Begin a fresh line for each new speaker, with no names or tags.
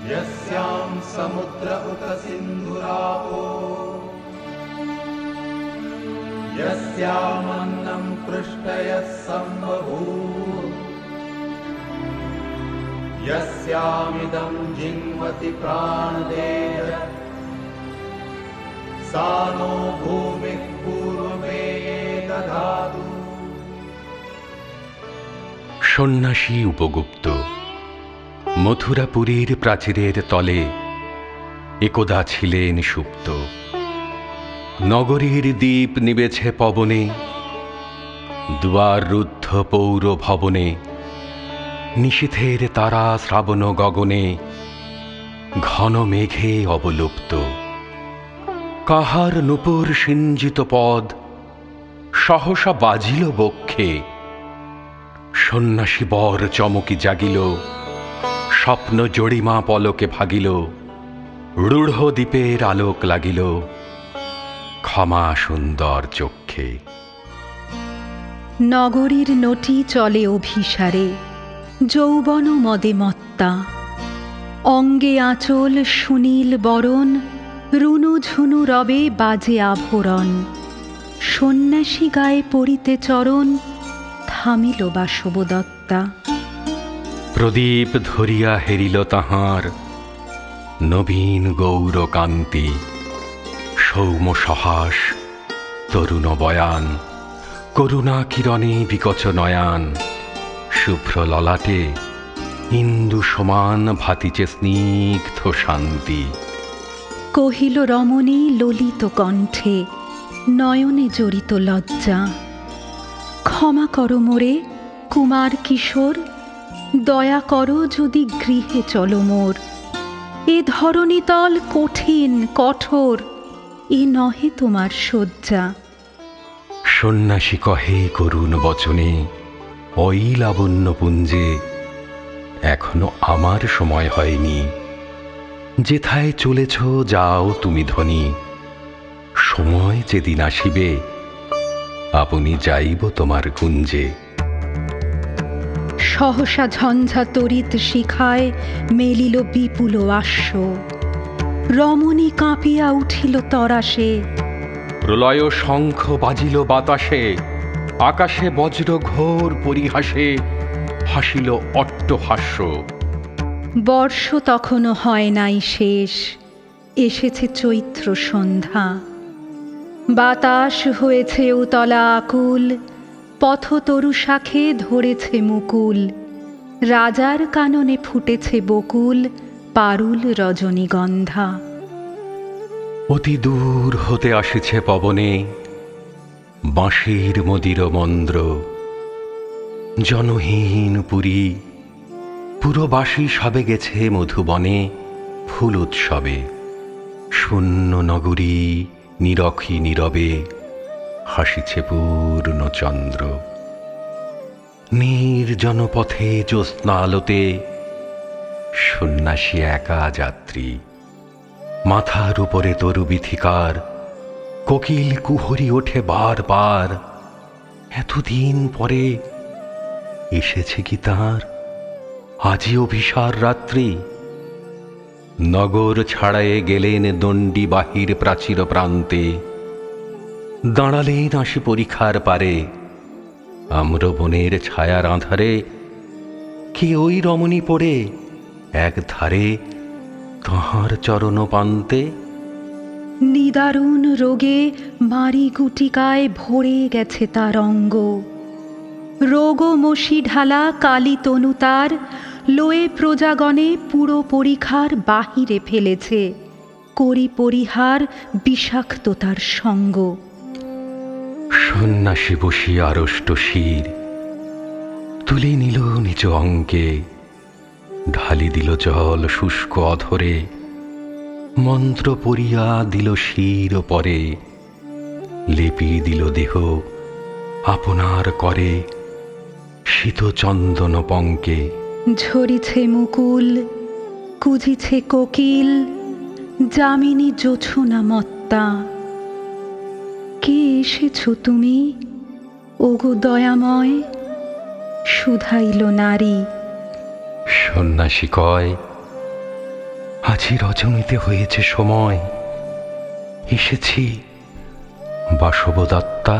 यस्यां समुद्र उत सिन्धुरापो यस्यामन्नं पृष्ठयः सम्बभूव यस्यामिदं जिह्वति प्राणदेय सा नो भूमिः पूर्वमेये दधातु।
সন্ন্যাসী উপগুপ্ত মথুরাপুরীর প্রাচীরের তলে একদা ছিলেন সুপ্ত। নগরীর দীপ নিবেছে পবনে, দুয়ার রুদ্ধ পৌর ভবনে, নিশীথের তারা শ্রাবণ গগনে, ঘন মেঘে অবলুপ্ত। কাহার নূপুর সিঞ্জিত পদ সহসা বাজিল বক্ষে, সন্ন্যাসী বর চমকি জাগিল, স্বপ্ন জড়িমা পলকে ভাগিল, রূঢ় দ্বীপের আলোক লাগিল, ক্ষমা সুন্দর চক্ষে।
নগরীর নটি চলে অভিসারে, যৌবন মদে মত্তা, অঙ্গে আঁচল সুনীল বরণ, রুনু ঝুনু রবে বাজে আভরণ। সন্ন্যাসী গায়ে পড়িতে চরণ, থামিল বাসবদত্তা।
প্রদীপ ধরিয়া হেরিল তাহার নবীন গৌর কান্তি, সৌম্য সহাস তরুণ বয়ান, করুণা কিরণে বিকচ নয়ান, শুভ্র ললাটে ইন্দু সমান ভাতিচে স্নিগ্ধ শান্তি।
কহিল রমণী ললিত কণ্ঠে, নয়নে জড়িত লজ্জা, ক্ষমা করো মোরে কুমার কিশোর, দয়া করো যদি গৃহে চলো মোর। এ ধরণীতল কঠিন কঠোর, এ নহে তোমার শয্যা।
সন্ন্যাসী কহে করুণ বচনে, ওই লাবণ্য পুঞ্জে এখনো আমার সময় হয়নি। যেথায় চলেছ যাও তুমি ধনী, সময় যেদিন আসিবে আপনি যাইব তোমার কুঞ্জে।
সহসা ঝঞ্ঝা তরিত শিখায় মেলিল বিপুল আশ্ব, রমণী কাঁপিয়া উঠিল তরাসে।
প্রলয় শঙ্খ বাজিল বাতাসে, আকাশে বজ্র ঘোর পরিহাসে হাসিল অট্টহাস্য।
বর্ষ তখনও হয় নাই শেষ, এসেছে চৈত্র সন্ধ্যা। বাতাস হয়েছে উতলা আকুল, পথতরু শাখে ধরেছে মুকুল। রাজার কাননে ফুটেছে বকুল, পারুল রজনীগন্ধা।
অতি দূর হতে আসিছে পবনে বাঁশির মদির মন্দ্র। জনহীন পুরী পুরবাসী সবে গেছে মধুবনে ফুল উৎসবে। শূন্য নগরী নিরখী নীরবে হাসিছে পূর্ণ চন্দ্র। নির্জন পথে জ্যোৎস্না আলোতে সন্ন্যাসী একা যাত্রী। মাথার উপরে তরু বিথিকার, কোকিল কুহরি ওঠে বার বার। এতদিন পরে এসেছে কি তার আজি অভিসার রাত্রি? নগর ছাড়ায়ে গেলেন দণ্ডী বাহির প্রাচীর প্রান্তে। দাঁড়ালেন আসি পরিখার পারে, আম্রবনের ছায়ার আঁধারে। কি ওই রমণী পড়ে এক ধারে তাহার চরণ পান্তে?
নিদারুণ রোগে মারি গুটিকায় ভরে গেছে তার অঙ্গ। রোগ মশি ঢালা কালী তনু তার, লয়ে প্রজাগণে পুরো পরিখার বাহিরে ফেলেছে। করি পরিহার বিষাক্ত তার সঙ্গ।
সন্ন্যাসী বসিয়া আড়ষ্ট শির তুলে নিল নিজ অঙ্কে। ঢালি দিল জল শুষ্ক অধরে, মন্ত্র পড়িয়া দিল শির পরে। লেপিয়ে দিল দেহ আপনার করে শীত চন্দন পঙ্কে।
ঝরিছে মুকুল কুজিছে কোকিল, যামিনী জোছনা মত্তা। কে এসেছ তুমি ওগো দয়াময়, শুধাইল নারী।
সন্ন্যাসী কয়, আজি রজনীতে হয়েছে সময়, এসেছি বাসবদত্তা।